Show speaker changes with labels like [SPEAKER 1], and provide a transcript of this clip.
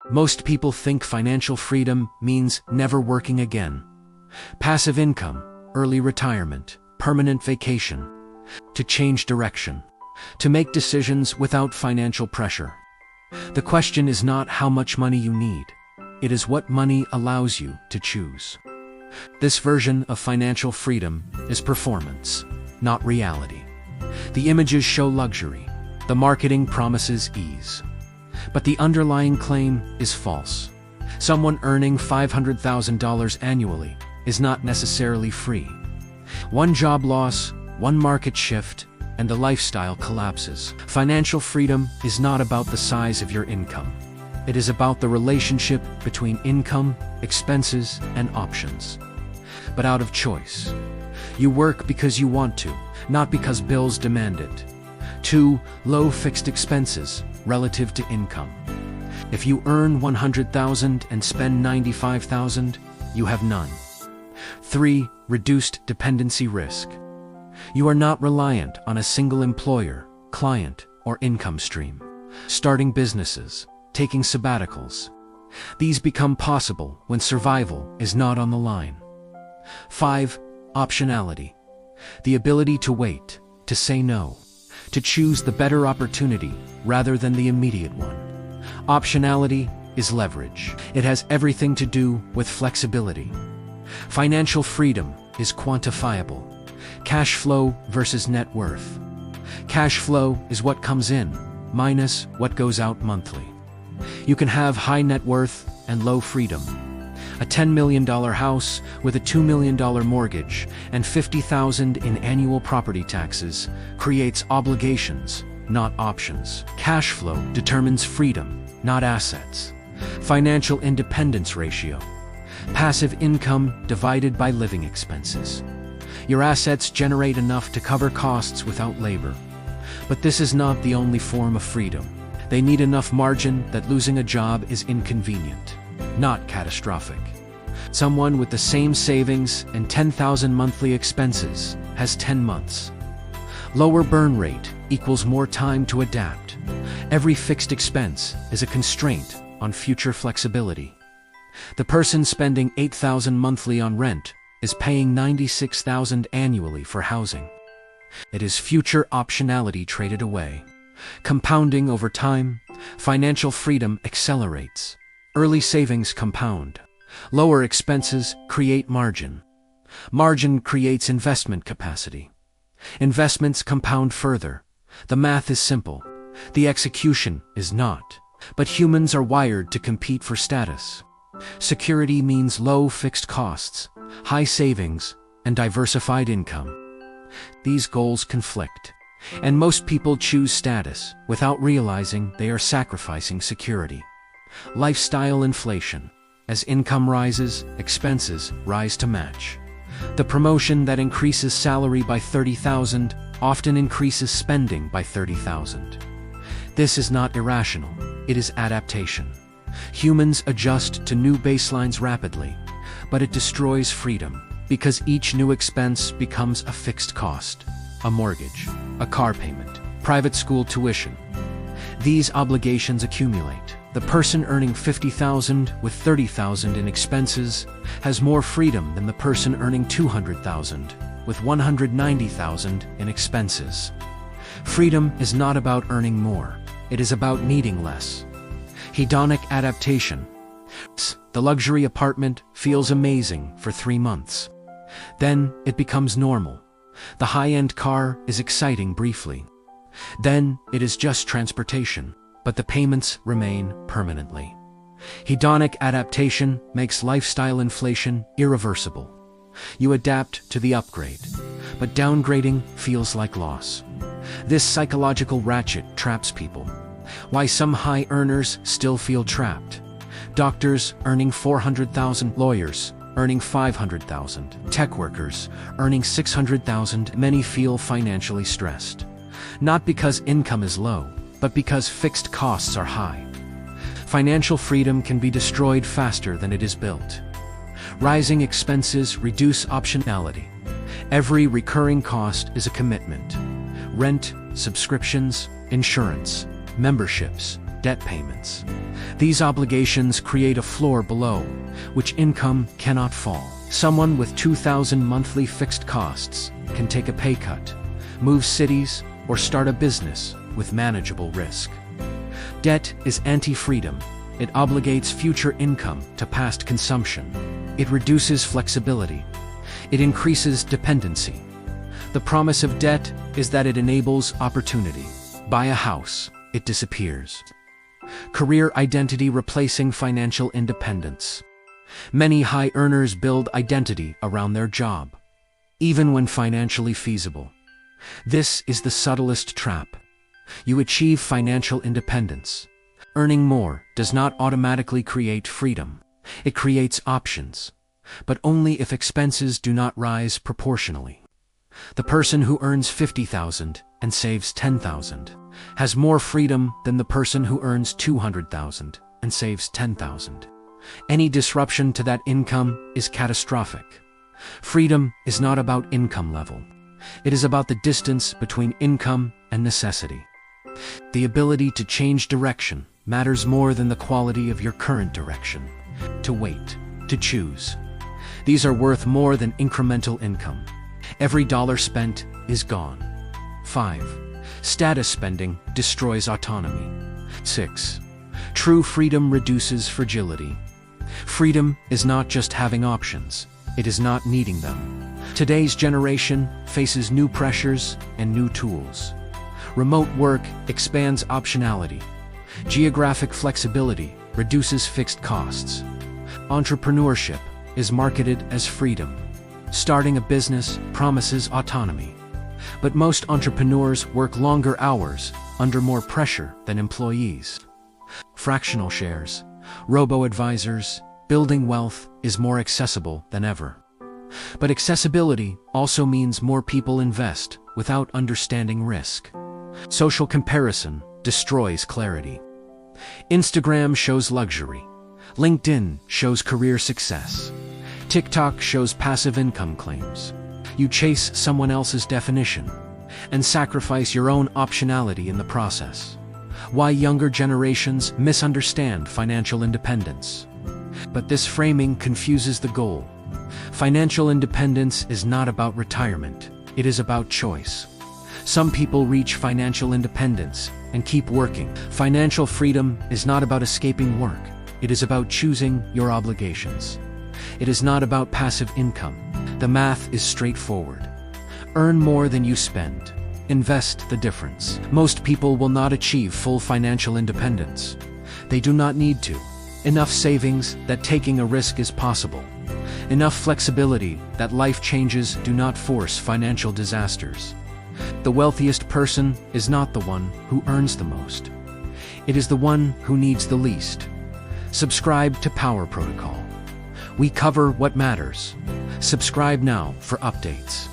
[SPEAKER 1] Most people think financial freedom means never working again. Passive income, early retirement, permanent vacation. To change direction. To make decisions without financial pressure. The question is not how much money you need. It is what money allows you to choose. This version of financial freedom is performance, not reality. The images show luxury. The marketing promises ease. But the underlying claim is false. Someone earning $500,000 annually is not necessarily free. One job loss, one market shift, and the lifestyle collapses. Financial freedom is not about the size of your income. It is about the relationship between income, expenses, and options. But out of choice. You work because you want to, not because bills demand it. 2. Low fixed expenses relative to income. If you earn $100,000 and spend $95,000, you have none. 3. Reduced dependency risk. You are not reliant on a single employer, client, or income stream. Starting businesses, taking sabbaticals. These become possible when survival is not on the line. 5. Optionality. The ability to wait, to say no, to choose the better opportunity rather than the immediate one. Optionality is leverage. It has everything to do with flexibility. Financial freedom is quantifiable. Cash flow versus net worth. Cash flow is what comes in, minus what goes out monthly. You can have high net worth and low freedom. A $10 million house with a $2 million mortgage and $50,000 in annual property taxes creates obligations, not options. Cash flow determines freedom, not assets. Financial independence ratio. Passive income divided by living expenses. Your assets generate enough to cover costs without labor. But this is not the only form of freedom. They need enough margin that losing a job is inconvenient, not catastrophic. Someone with the same savings and $10,000 monthly expenses has 10 months. Lower burn rate equals more time to adapt. Every fixed expense is a constraint on future flexibility. The person spending $8,000 monthly on rent is paying $96,000 annually for housing. It is future optionality traded away. Compounding over time, financial freedom accelerates. Early savings compound. Lower expenses create margin. Margin creates investment capacity. Investments compound further. The math is simple. The execution is not. But humans are wired to compete for status. Security means low fixed costs, high savings, and diversified income. These goals conflict, and most people choose status without realizing they are sacrificing security. Lifestyle inflation. As income rises, expenses rise to match. The promotion that increases salary by $30,000 often increases spending by $30,000. This is not irrational, it is adaptation. Humans adjust to new baselines rapidly, but it destroys freedom, because each new expense becomes a fixed cost. A mortgage, a car payment, private school tuition. These obligations accumulate. The person earning $50,000 with $30,000 in expenses has more freedom than the person earning $200,000 with $190,000 in expenses. Freedom is not about earning more, it is about needing less. Hedonic adaptation. The luxury apartment feels amazing for 3 months. Then it becomes normal. The high-end car is exciting briefly. Then it is just transportation, but the payments remain permanently. Hedonic adaptation makes lifestyle inflation irreversible. You adapt to the upgrade, but downgrading feels like loss. This psychological ratchet traps people. Why some high earners still feel trapped. Doctors earning $400,000, lawyers earning $500,000, tech workers earning $600,000. Many feel financially stressed. Not because income is low, but because fixed costs are high. Financial freedom can be destroyed faster than it is built. Rising expenses reduce optionality. Every recurring cost is a commitment. Rent, subscriptions, insurance, memberships, debt payments. These obligations create a floor below which income cannot fall. Someone with 2,000 monthly fixed costs can take a pay cut, move cities, or start a business with manageable risk. Debt is anti-freedom. It obligates future income to past consumption. It reduces flexibility. It increases dependency. The promise of debt is that it enables opportunity. Buy a house, it disappears. Career identity replacing financial independence. Many high earners build identity around their job, even when financially feasible. This is the subtlest trap. You achieve financial independence. Earning more does not automatically create freedom. It creates options, but only if expenses do not rise proportionally. The person who earns $50,000 and saves $10,000 has more freedom than the person who earns $200,000 and saves $10,000. Any disruption to that income is catastrophic. Freedom is not about income level. It is about the distance between income and necessity. The ability to change direction matters more than the quality of your current direction. To wait, to choose. These are worth more than incremental income. Every dollar spent is gone. 5. Status spending destroys autonomy. 6. True freedom reduces fragility. Freedom is not just having options, it is not needing them. Today's generation faces new pressures and new tools. Remote work expands optionality. Geographic flexibility reduces fixed costs. Entrepreneurship is marketed as freedom. Starting a business promises autonomy. But most entrepreneurs work longer hours under more pressure than employees. Fractional shares, robo-advisors, building wealth is more accessible than ever. But accessibility also means more people invest without understanding risk. Social comparison destroys clarity. Instagram shows luxury. LinkedIn shows career success. TikTok shows passive income claims. You chase someone else's definition and sacrifice your own optionality in the process. Why younger generations misunderstand financial independence. But this framing confuses the goal. Financial independence is not about retirement. It is about choice. Some people reach financial independence and keep working. Financial freedom is not about escaping work. It is about choosing your obligations. It is not about passive income. The math is straightforward. Earn more than you spend. Invest the difference. Most people will not achieve full financial independence. They do not need to. Enough savings that taking a risk is possible. Enough flexibility that life changes do not force financial disasters. The wealthiest person is not the one who earns the most. It is the one who needs the least. Subscribe to Power Protocol. We cover what matters. Subscribe now for updates.